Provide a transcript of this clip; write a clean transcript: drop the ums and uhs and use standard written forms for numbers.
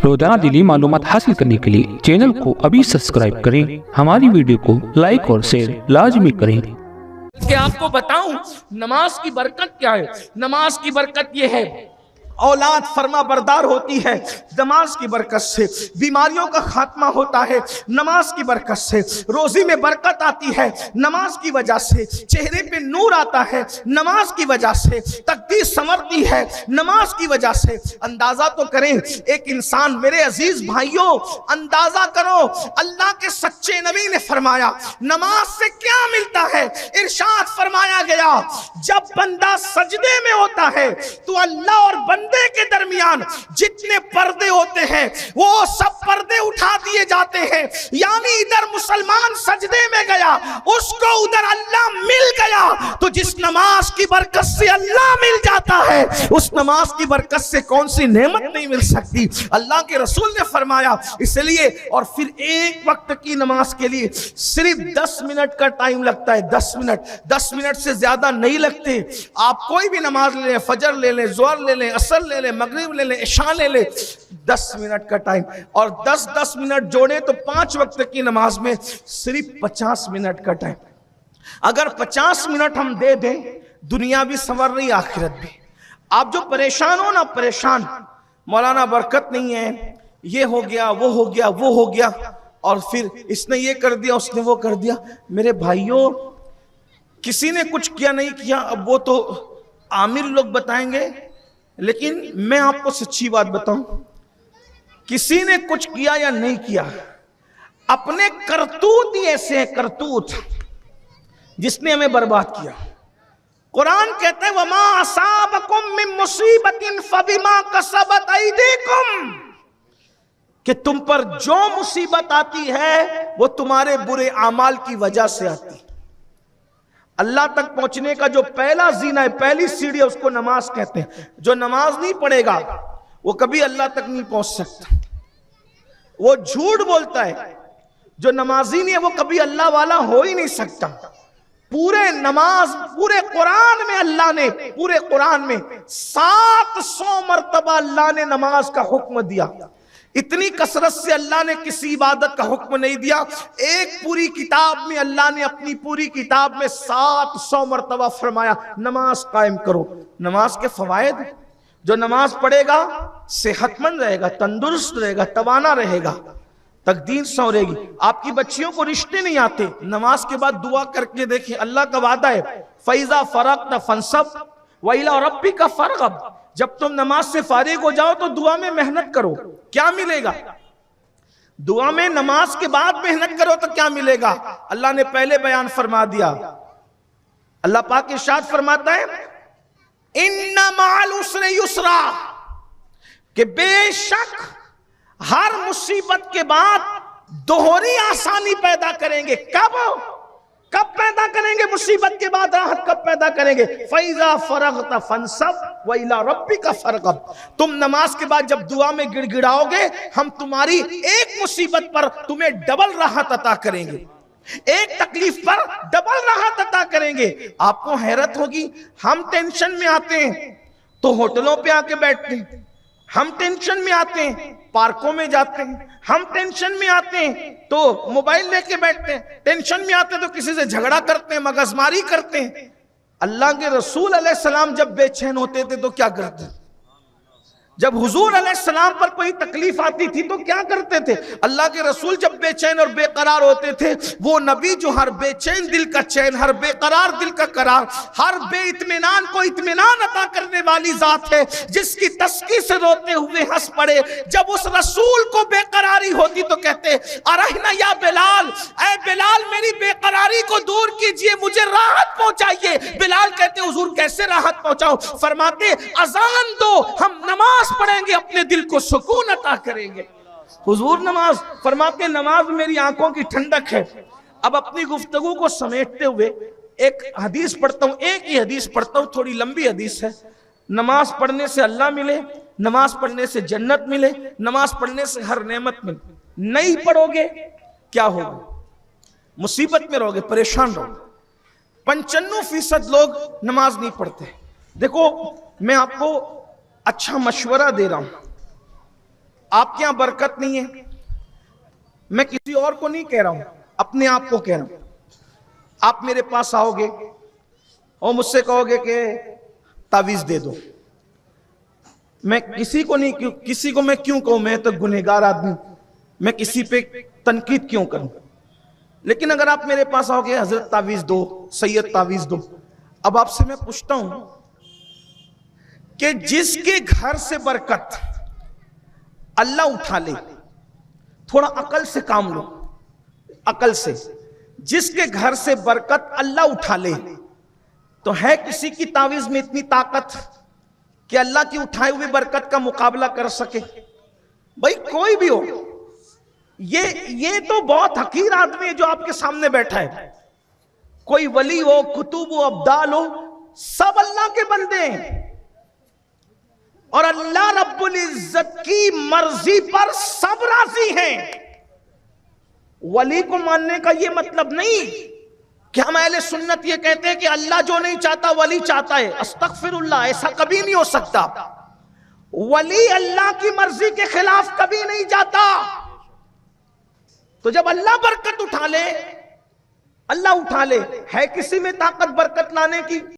रोजाना दिली मालूमात हासिल करने के लिए चैनल को अभी सब्सक्राइब करें। हमारी वीडियो को लाइक और शेयर लाजमी करें। कि आपको बताऊं नमाज की बरकत क्या है। नमाज की बरकत यह है, औलाद फरमा बरदार होती है नमाज की बरकत से, बीमारियों का खात्मा होता है नमाज की बरकत से, रोजी में बरकत आती है नमाज की वजह से, चेहरे पे नूर आता है नमाज की वजह से, तकदीर संवरती है नमाज की वजह से। अंदाजा तो करें एक इंसान, मेरे अजीज भाइयों अंदाजा करो, अल्लाह के सच्चे नबी ने फरमाया नमाज से क्या मिलता है। इरशाद फरमाया गया जब बंदा सजदे में होता है तो अल्लाह और बंदे के दरमियान जितने पर्दे होते हैं वो सब पर्दे उठा दिए जाते हैं। यानी इधर मुसलमान सजदे में गया, उसको उधर अल्लाह मिल गया। तो जिस नमाज की बरकत से अल्लाह मिल जाता है उस नमाज की बरकत से कौन सी नेमत नहीं मिल सकती। अल्लाह के रसूल ने फरमाया इसलिए, और फिर एक वक्त की नमाज के लिए सिर्फ 10 मिनट का टाइम लगता है। 10 मिनट से ज्यादा नहीं लगते। आप कोई भी नमाज ले लें, फजर ले लें, जोहर ले लें, असर ले लें, मगरिब ले लें, इशा ले लें, 10 मिनट का टाइम, और 10 मिनट जोड़े तो 5 वक्त की नमाज में सिर्फ 50 मिनट का टाइम। अगर 50 मिनट हम दे दें, दुनिया भी संवर रही, आखिरत भी। आप जो परेशान हो ना, परेशान, मौलाना बरकत नहीं है, ये हो गया, वो हो गया, वो हो गया, और फिर इसने ये कर दिया, उसने वो कर दिया। मेरे भाइयों किसी ने कुछ किया नहीं किया, अब वो तो आमिर लोग बताएंगे, लेकिन मैं आपको सच्ची बात बताऊं, किसी ने कुछ किया या नहीं किया, अपने करतूत ही ऐसे हैं, करतूत जिसने हमें बर्बाद किया। कुरान कहते हैं वमा असाबकुम मिन मुसीबतिन फबिमा कसबत अयदीकुम, कि तुम पर जो मुसीबत आती है वो तुम्हारे बुरे अमाल की वजह से आती। अल्लाह तक पहुंचने का जो पहला जीना है, पहली सीढ़ी है, उसको नमाज कहते हैं। जो नमाज नहीं पढ़ेगा वो कभी अल्लाह तक नहीं पहुंच सकता, वो झूठ बोलता है। जो नमाजी नहीं है वो कभी अल्लाह वाला हो ही नहीं सकता। पूरे नमाज, पूरे कुरान में अल्लाह ने, पूरे कुरान में 700 मरतबा अल्लाह ने नमाज का हुक्म दिया। इतनी कसरत से अल्लाह ने किसी इबादत का हुक्म नहीं दिया। एक पूरी किताब में अल्लाह ने, अपनी पूरी किताब में 700 मरतबा फरमाया नमाज कायम करो। नमाज के फवायद, जो नमाज पढ़ेगा सेहतमंद रहेगा, तंदुरुस्त रहेगा, तवाना रहेगा, तकदीर संवरेगी। आपकी बच्चियों को रिश्ते नहीं आते, नमाज के बाद दुआ करके देखिए, अल्लाह का वादा है फैजा फरगत फंसब व इला रब्बिका फरगब। जब तुम नमाज से फारिग हो जाओ तो दुआ में मेहनत करो, क्या मिलेगा। दुआ में नमाज के बाद मेहनत करो तो क्या मिलेगा। अल्लाह ने पहले बयान फरमा दिया। अल्लाह पाक इरशाद फरमाता है इन्ना माल उसरे युसरा, कि बेशक हर मुसीबत के बाद दोहरी आसानी पैदा करेंगे। कब पैदा करेंगे मुसीबत के बाद राहत कब पैदा करेंगे। फैजा फरगत फंसब व इला रब्बिका फरगब। तुम नमाज के बाद जब दुआ में गिड़गिड़ाओगे, हम तुम्हारी एक मुसीबत पर तुम्हें डबल राहत अता करेंगे, एक तकलीफ पर डबल राहत अता करेंगे। आपको हैरत होगी, हम टेंशन में आते हैं तो होटलों पे आके बैठते हैं, हम टेंशन में आते हैं पार्कों में जाते हैं, हम टेंशन में आते हैं तो मोबाइल लेके बैठते हैं, टेंशन में आते हैं तो किसी से झगड़ा करते हैं, मगजमारी करते हैं। अल्लाह के रसूल अलैहिस्सलाम जब बेचैन होते थे तो क्या करते? जब हुजूर अलैहिस्सलाम पर कोई तकलीफ आती थी तो क्या करते थे? अल्लाह के रसूल जब बेचैन और बेकरार होते थे, वो नबी जो हर बेचैन दिल का चैन, हर बेकरार दिल का करार, हर बेइत्मीनान को इत्मीनान अता करने वाली जात है, जिसकी तस्की से रोते हुए हंस पड़े। जब उस रसूल को बेकरारी होती तो कहते अरहना या बिलाल, ऐ बिलाल मेरी बेकरारी को दूर कीजिए, मुझे राहत पहुंचाइए। बिलाल कहते हुजूर कैसे राहत पहुंचाऊं? फरमाते अजान दो, हम नमाज पढ़ेंगे, अपने दिल को सुकून अता करेंगे। हुजूर नमाज फरमाते नमाज मेरी आंखों की ठंडक है। अब अपनी गुफ्तगू को समेटते हुए एक हदीस पढ़ता हूं, एक ही हदीस पढ़ता हूं, थोड़ी लंबी हदीस है। नमाज पढ़ने से अल्लाह मिले, नमाज पढ़ने से जन्नत मिले, नमाज पढ़ने से हर नेमत मिले। नहीं पढ़ोगे क्या होगा? मुसीबत में रहोगे, परेशान रहोगे। 95% लोग नमाज नहीं पढ़ते। देखो मैं आपको अच्छा मशवरा दे रहा हूं, आपके यहां बरकत नहीं है, मैं किसी और को नहीं कह रहा हूं, अपने आप को कह रहा हूं। आप मेरे पास आओगे और मुझसे कहोगे कि तावीज दे दो, मैं किसी को नहीं, किसी को मैं क्यों कहूं, मैं तो गुनहगार आदमी, मैं किसी पे तनकीद क्यों करूं। लेकिन अगर आप मेरे पास आओगे, हजरत तावीज दो, सैयद तावीज दो, अब आपसे मैं पूछता हूं कि जिसके घर से बरकत अल्लाह उठा ले, थोड़ा अकल से काम लो, अकल से, जिसके घर से बरकत अल्लाह उठा ले, तो है किसी की तावीज में इतनी ताकत कि अल्लाह की उठाई हुई बरकत का मुकाबला कर सके? भाई कोई भी हो, ये तो बहुत हकीर आदमी है जो आपके सामने बैठा है। कोई वली हो, कुतुब हो, अब्दाल हो, सब अल्लाह के बंदे हैं और अल्लाह रब्बुल इज्जत की मर्जी पर सब राजी हैं। वली को मानने का यह मतलब नहीं कि हम अहले सुन्नत ये कहते हैं कि अल्लाह जो नहीं चाहता वली चाहता है। अस्तगफिरुल्लाह, ऐसा कभी नहीं हो सकता। वली अल्लाह की मर्जी के खिलाफ कभी नहीं जाता। तो जब अल्लाह बरकत उठा ले, अल्लाह उठा ले, है किसी में ताकत बरकत लाने की?